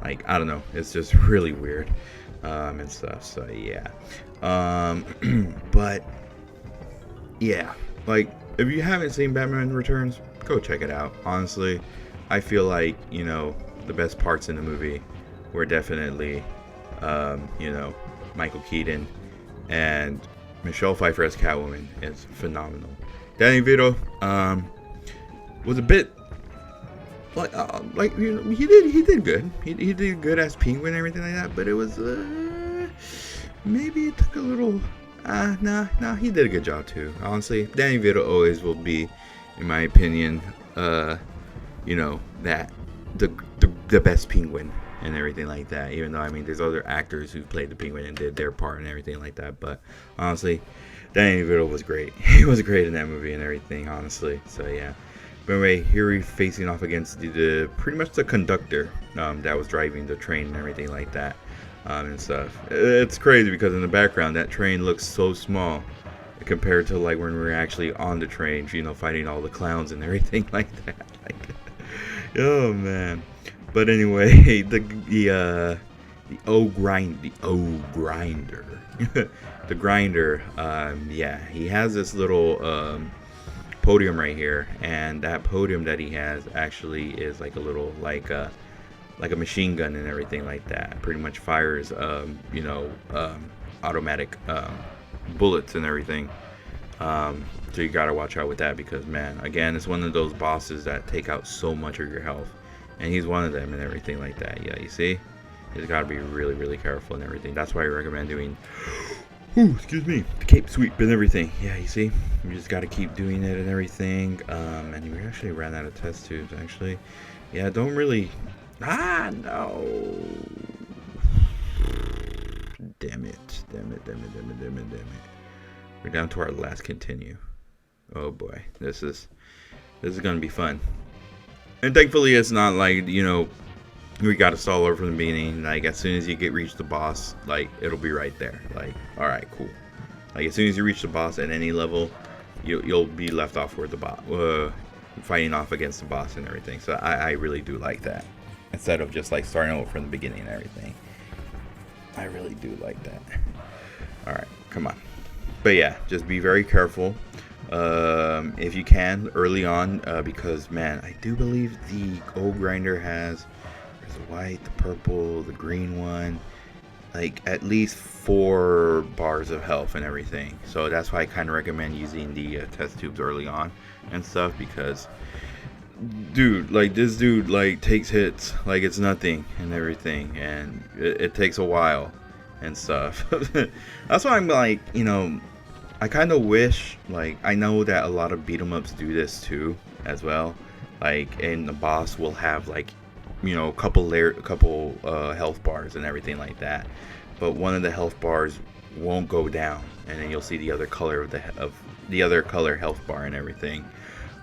Speaker 3: Like, I don't know, it's just really weird, and stuff. So yeah, but yeah, like if you haven't seen Batman Returns, go check it out. Honestly, I feel like the best parts in the movie were definitely Michael Keaton and Michelle Pfeiffer as Catwoman is phenomenal. Danny Vito was a bit he did good. He did good as Penguin and everything like that, but it was maybe it took a little he did a good job too. Honestly, Danny Vito always will be, in my opinion, you know, that the best Penguin and everything like that. Even though, I mean, there's other actors who played the Penguin and did their part and everything like that. But honestly, Danny DeVito was great. He was great in that movie and everything, honestly. So yeah. But anyway, here we're facing off against the pretty much the conductor that was driving the train and everything like that, and stuff. It's crazy because in the background that train looks so small compared to like when we were actually on the train, you know, fighting all the clowns and everything like that. Like, oh man. But anyway, the grinder, the grinder. Yeah, he has this little podium right here, and that podium that he has actually is like a little like a machine gun and everything like that. Pretty much fires you know, automatic bullets and everything. So you gotta watch out with that because, man, again, it's one of those bosses that take out so much of your health, and he's one of them and everything like that. Yeah, you see, you just gotta be really, really careful and everything. That's why I recommend doing excuse me, the cape sweep and everything. Yeah, you see, you just got to keep doing it and everything. And we actually ran out of test tubes, actually. Yeah, don't really. No. Damn it. We're down to our last continue. Oh boy, this is gonna be fun. And thankfully, it's not like, you know, we got to stall over from the beginning. Like, as soon as you reach the boss, like, it'll be right there. Like, all right, cool. Like, as soon as you reach the boss at any level, you'll be left off where the boss, fighting off against the boss and everything. So I really do like that, instead of just like starting over from the beginning and everything. I really do like that. All right, come on. But yeah, just be very careful if you can early on, because, man, I do believe the old grinder has. The white, the purple, the green one, like at least 4 bars of health and everything. So that's why I kind of recommend using the test tubes early on and stuff, because, dude, like, this dude like takes hits like it's nothing and everything, and it takes a while and stuff. That's why I'm like, you know, I kind of wish, like, I know that a lot of beat 'em ups do this too as well, like, and the boss will have, like, you know, a couple health bars and everything like that, but one of the health bars won't go down, and then you'll see the other color of the other color health bar and everything.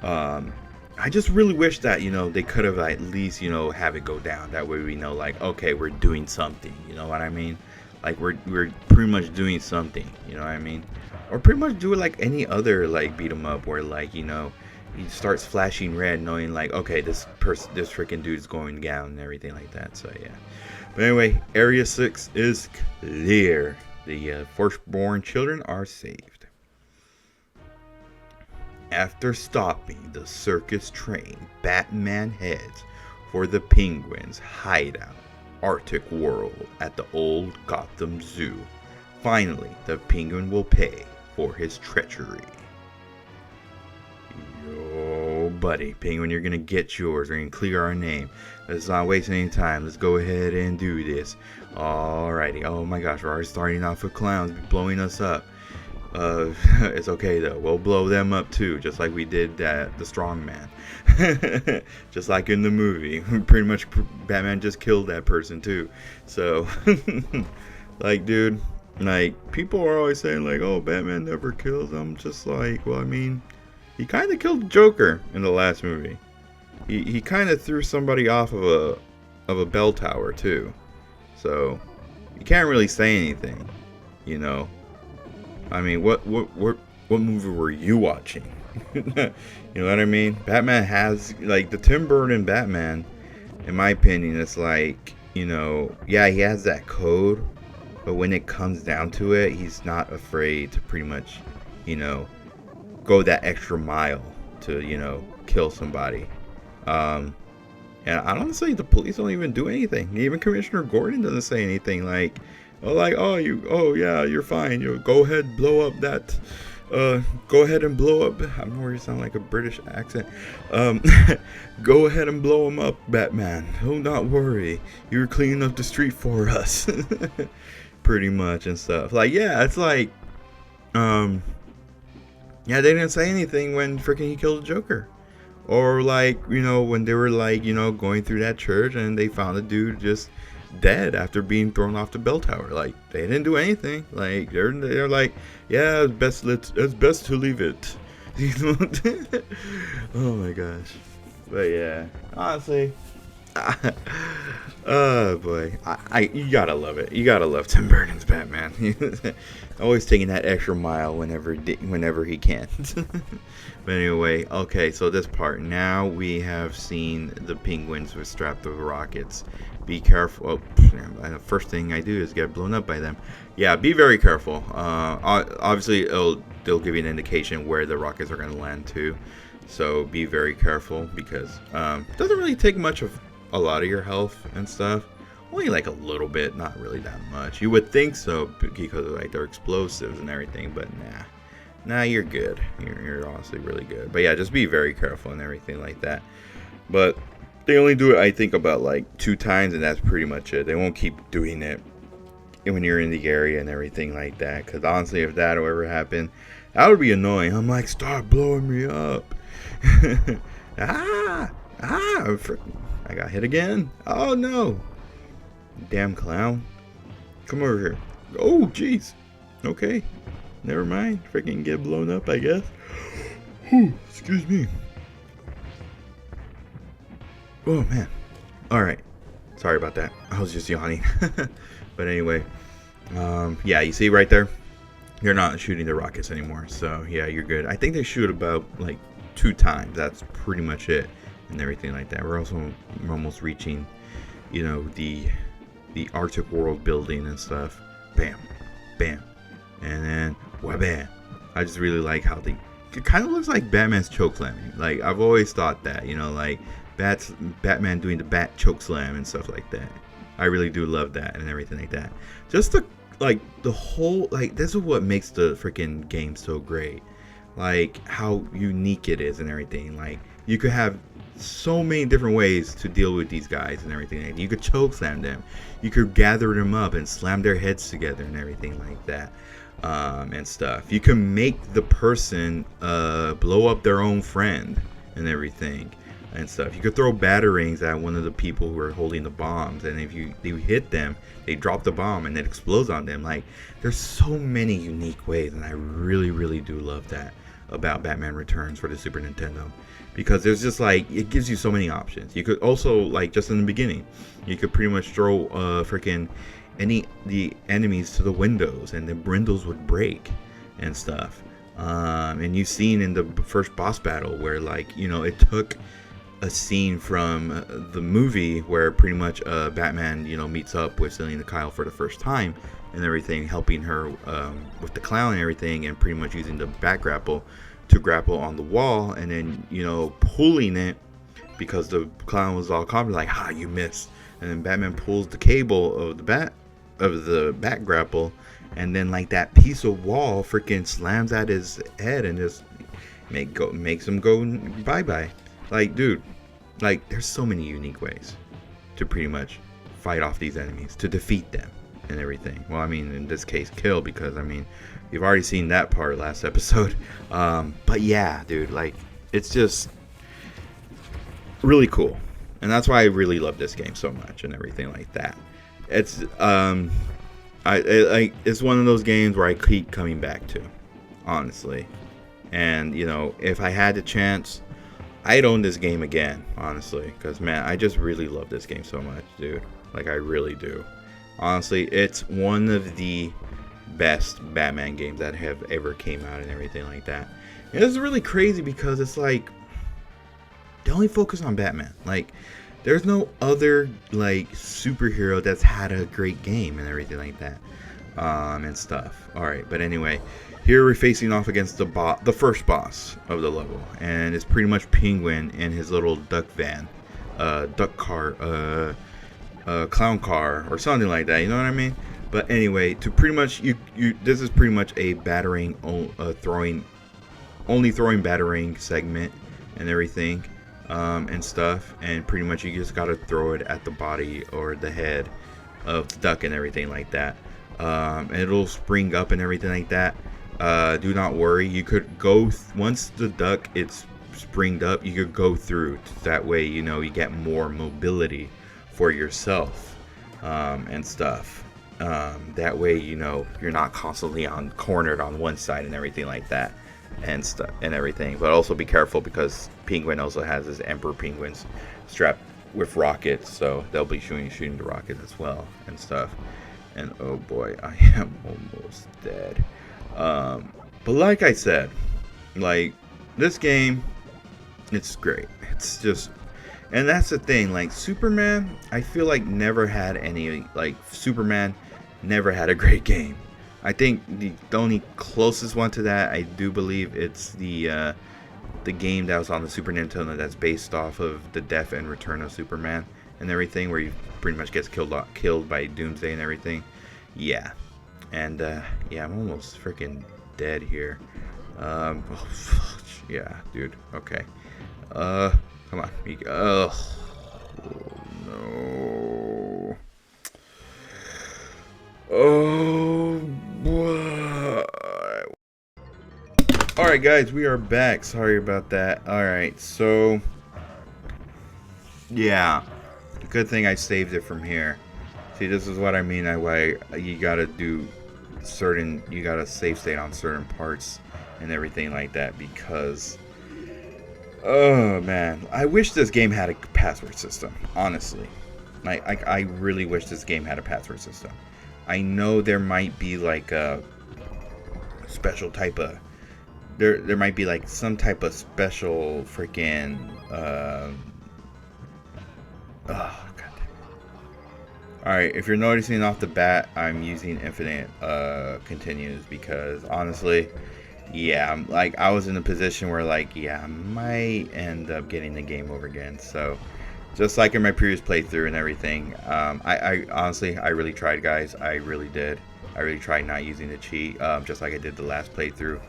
Speaker 3: I just really wish that, you know, they could have at least, you know, have it go down. That way we know, like, okay, we're doing something, you know what I mean? Like, we're pretty much doing something, you know what I mean? Or pretty much do it like any other, like, beat 'em up, where, like, you know, he starts flashing red, knowing like, okay, this freaking dude's going down and everything like that. So yeah. But anyway, Area 6 is clear. The firstborn children are saved. After stopping the circus train, Batman heads for the Penguin's hideout, Arctic World, at the old Gotham Zoo. Finally, the Penguin will pay for his treachery. Yo, buddy, Penguin, you're gonna get yours. We're gonna clear our name. Let's not waste any time. Let's go ahead and do this. Alrighty. Oh my gosh, we're already starting off with clowns blowing us up. It's okay though. We'll blow them up too, just like we did the strong man. Just like in the movie. Pretty much Batman just killed that person too. So, like, dude, like, people are always saying like, oh, Batman never kills. I'm just like, well, I mean, he kind of killed the Joker in the last movie. He kind of threw somebody off of a bell tower too. So you can't really say anything, you know. I mean, what movie were you watching? You know what I mean? Batman has, like, the Tim Burton Batman, in my opinion, it's like, you know, yeah, he has that code, but when it comes down to it, he's not afraid to pretty much, you know, go that extra mile to, you know, kill somebody. And honestly, the police don't even do anything. Even Commissioner Gordon doesn't say anything like, oh, yeah, you're fine. You go ahead, blow up that. Go ahead and blow up. I don't know where you sound like a British accent. Go ahead and blow him up, Batman. Do not worry. You're cleaning up the street for us. Pretty much and stuff. Like, yeah, it's like, yeah, they didn't say anything when freaking he killed the Joker. Or like, you know, when they were like, you know, going through that church and they found a dude just dead after being thrown off the bell tower. Like, they didn't do anything. Like, they're like, yeah, it's best to leave it. You know? Oh my gosh. But yeah, honestly, oh boy, you gotta love it. You gotta love Tim Burton's Batman. Always taking that extra mile whenever he can. But anyway, okay, so this part, now we have seen the penguins with strapped with rockets. Be careful. Oh, the first thing I do is get blown up by them. Yeah, be very careful. Obviously, they'll give you an indication where the rockets are going to land to. So be very careful, because it doesn't really take much of a lot of your health and stuff. Only like a little bit, not really that much. You would think so, because like they're explosives and everything, but nah, you're good. You're honestly really good. But yeah, just be very careful and everything like that. But they only do it, I think, about like 2 times, and that's pretty much it. They won't keep doing it when you're in the area and everything like that. Because honestly, if that ever happened, that would be annoying. I'm like, stop blowing me up. I got hit again. Oh no. Damn clown. Come over here. Oh, jeez. Okay. Never mind. Freaking get blown up, I guess. Whew, excuse me. Oh, man. Alright. Sorry about that. I was just yawning. But anyway. Yeah, you see right there? You're not shooting the rockets anymore. So, yeah, you're good. I think they shoot about, like, 2 times. That's pretty much it. And everything like that. We're almost reaching, you know, the Arctic World building and stuff. Bam. Bam. And then, wha-bam. I just really like how it kind of looks like Batman's chokeslamming. Like, I've always thought that, you know, like, Batman doing the bat chokeslam and stuff like that. I really do love that and everything like that. Just the whole, like, this is what makes the freaking game so great. Like, how unique it is and everything. Like, you could have so many different ways to deal with these guys and everything. You could choke slam them, you could gather them up and slam their heads together and everything like that, and stuff. You can make the person blow up their own friend and everything and stuff. You could throw batarangs at one of the people who are holding the bombs, and if you hit them, they drop the bomb and it explodes on them. Like, there's so many unique ways, and I really do love that about Batman Returns for the Super Nintendo. Because there's just like, it gives you so many options. You could also, like, just in the beginning, you could pretty much throw the enemies to the windows, and the windows would break and stuff. And you've seen in the first boss battle where, like, you know, it took a scene from the movie where pretty much Batman, you know, meets up with Selina Kyle for the first time and everything, helping her with the clown and everything, and pretty much using the bat grapple to grapple on the wall, and then, you know, pulling it because the clown was all confident, like, ha, you missed. And then Batman pulls the cable of the bat grapple, and then, like, that piece of wall freaking slams at his head and just makes him go bye-bye. Like, dude, like, there's so many unique ways to pretty much fight off these enemies, to defeat them and everything. Well, I mean, in this case, kill, because, I mean, you've already seen that part last episode. But yeah, dude, like, it's just really cool. And that's why I really love this game so much and everything like that. It's it's one of those games where I keep coming back to, honestly. And, you know, if I had the chance, I'd own this game again, honestly. Because, man, I just really love this game so much, dude. Like, I really do. Honestly, it's one of the best Batman games that have ever came out and everything like that. And it's really crazy because it's like, they only focus on Batman. Like, there's no other, like, superhero that's had a great game and everything like that, and stuff. Alright, but anyway, here we're facing off against the first boss of the level, and it's pretty much Penguin in his little duck van, duck car, clown car, or something like that, you know what I mean? But anyway, to pretty much, this is pretty much a battering, throwing battering segment and everything, and stuff, and pretty much you just gotta throw it at the body or the head of the duck and everything like that. And it'll spring up and everything like that. Do not worry, you could go once the duck it's springed up, you could go through. That way, you know, you get more mobility for yourself and stuff. That way, you know, you're not constantly cornered on one side and everything like that and stuff and everything. But also be careful, because Penguin also has his Emperor Penguins strapped with rockets, so they'll be shooting the rockets as well and stuff. And oh boy, I am almost dead. But like I said, like, this game, it's great. It's just, and that's the thing, like, Superman, I feel like never had any, like, Superman never had a great game. I think the only closest one to that, I do believe it's the game that was on the Super Nintendo that's based off of the death and return of Superman and everything, where he pretty much gets killed by Doomsday and everything. Yeah. And yeah, I'm almost freaking dead here. Oh, yeah, dude. Okay. Come on. Oh no. Oh boy. Alright guys, we are back. Sorry about that. Alright, so yeah. Good thing I saved it from here. See, this is what I mean by why you gotta do certain, you gotta save state on certain parts and everything like that, because oh man, I wish this game had a password system, honestly. I really wish this game had a password system. I know there might be like a special type of there might be like some type of special freaking oh god. Alright, if you're noticing off the bat, I'm using infinite continues, because honestly, yeah, like, I was in a position where, like, yeah, I might end up getting the game over again. So just like in my previous playthrough and everything, I honestly, I really tried, guys. I really did. I really tried not using the cheat, just like I did the last playthrough.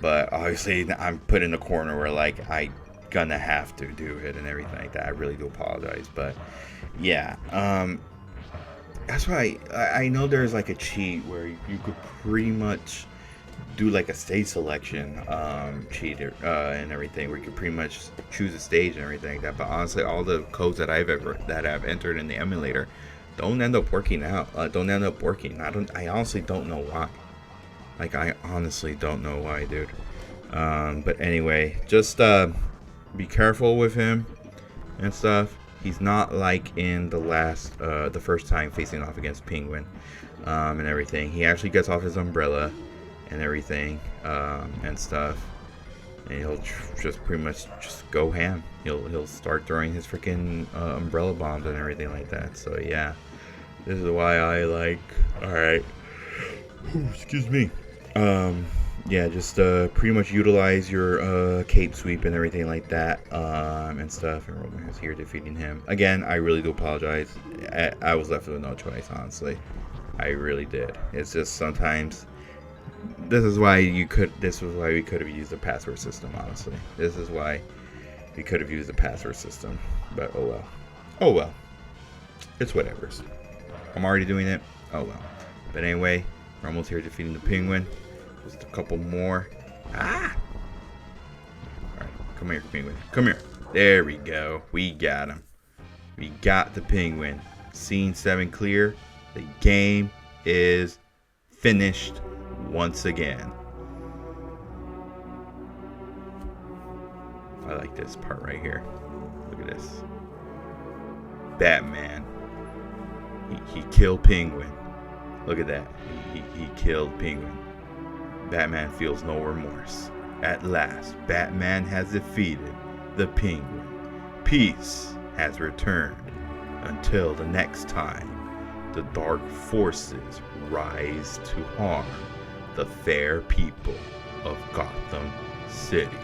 Speaker 3: But obviously I'm put in a corner where, like, I gonna have to do it and everything like that. I really do apologize, but yeah, that's why I know there's like a cheat where you could pretty much do like a stage selection cheat and everything, where you could pretty much choose a stage and everything like that. But honestly, all the codes that I've entered in the emulator don't end up working out. Don't end up working. I honestly don't know why. Like, I honestly don't know why, dude. But anyway, just be careful with him and stuff. He's not like in the first time facing off against Penguin and everything. He actually gets off his umbrella and everything and stuff, and he'll just pretty much just go ham. He'll start throwing his freaking umbrella bombs and everything like that. So yeah, this is why I like. All right, excuse me. Yeah, just pretty much utilize your cape sweep and everything like that and stuff. And Roman is here defeating him again. I really do apologize. I was left with no choice, honestly. I really did. It's just sometimes. This is why we could have used the password system, honestly. This is why we could have used the password system. But oh well. Oh well. It's whatever. I'm already doing it. Oh well. But anyway, we're almost here defeating the Penguin. Just a couple more. Ah! Alright, come here, Penguin. Come here. There we go. We got him. We got the Penguin. Scene 7 clear. The game is finished once again. I like this part right here. Look at this. Batman. He killed Penguin. Look at that. He killed Penguin. Batman feels no remorse. At last, Batman has defeated the Penguin. Peace has returned. Until the next time, the dark forces rise to harm the fair people of Gotham City.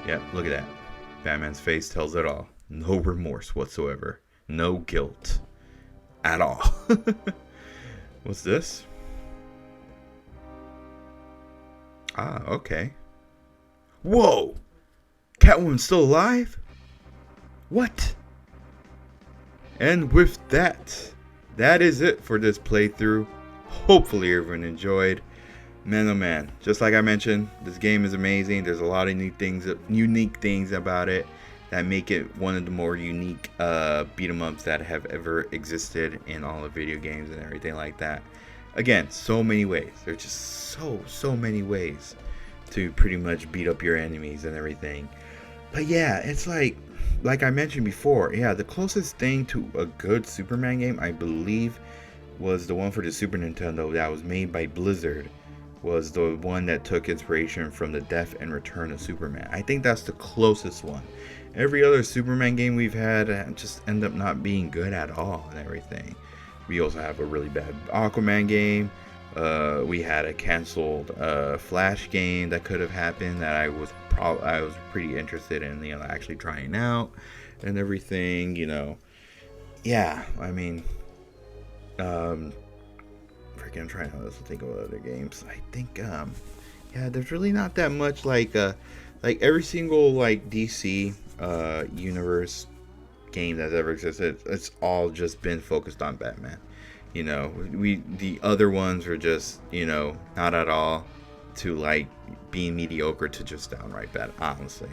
Speaker 3: Yep, look at that. Batman's face tells it all. No remorse whatsoever. No guilt at all. What's this? Ah, okay. Whoa! Catwoman's still alive? What? And with that, that is it for this playthrough. Hopefully everyone enjoyed. Man, oh man, just like I mentioned, this game is amazing. There's a lot of unique things about it that make it one of the more unique beat 'em ups that have ever existed in all of video games and everything like that. Again, so many ways. There's just so many ways to pretty much beat up your enemies and everything. But yeah, it's like I mentioned before, yeah, the closest thing to a good Superman game, I believe, was the one for the Super Nintendo that was made by Blizzard. Was the one that took inspiration from the Death and Return of Superman. I think that's the closest one. Every other Superman game we've had just end up not being good at all and everything. We also have a really bad Aquaman game. We had a canceled Flash game that could have happened that I was pretty interested in, actually trying out and everything, Yeah, I mean, I'm trying to think of other games. I think, yeah, there's really not that much like every single DC universe game that's ever existed. It's all just been focused on Batman. The other ones are just not at all to being mediocre to just downright bad. Honestly,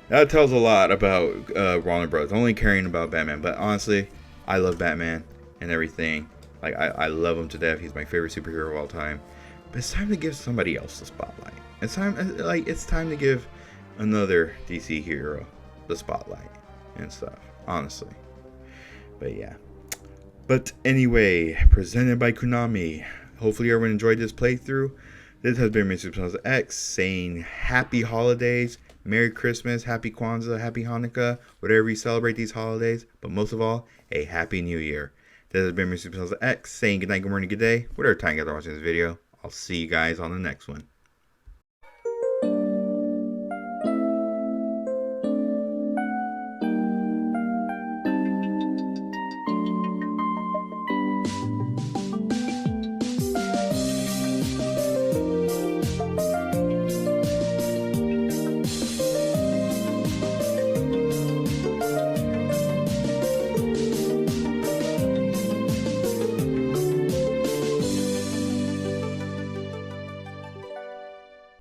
Speaker 3: that tells a lot about Warner Bros. Only caring about Batman. But honestly, I love Batman and everything. I love him to death. He's my favorite superhero of all time. But it's time to give somebody else the spotlight. It's time to give another DC hero the spotlight and stuff. Honestly. But yeah. But anyway, presented by Konami. Hopefully everyone enjoyed this playthrough. This has been mrespnozax saying happy holidays, Merry Christmas, Happy Kwanzaa, Happy Hanukkah, whatever you celebrate these holidays. But most of all, a Happy New Year. This has been mrespnozax saying good night, good morning, good day, whatever time you guys are watching this video. I'll see you guys on the next one.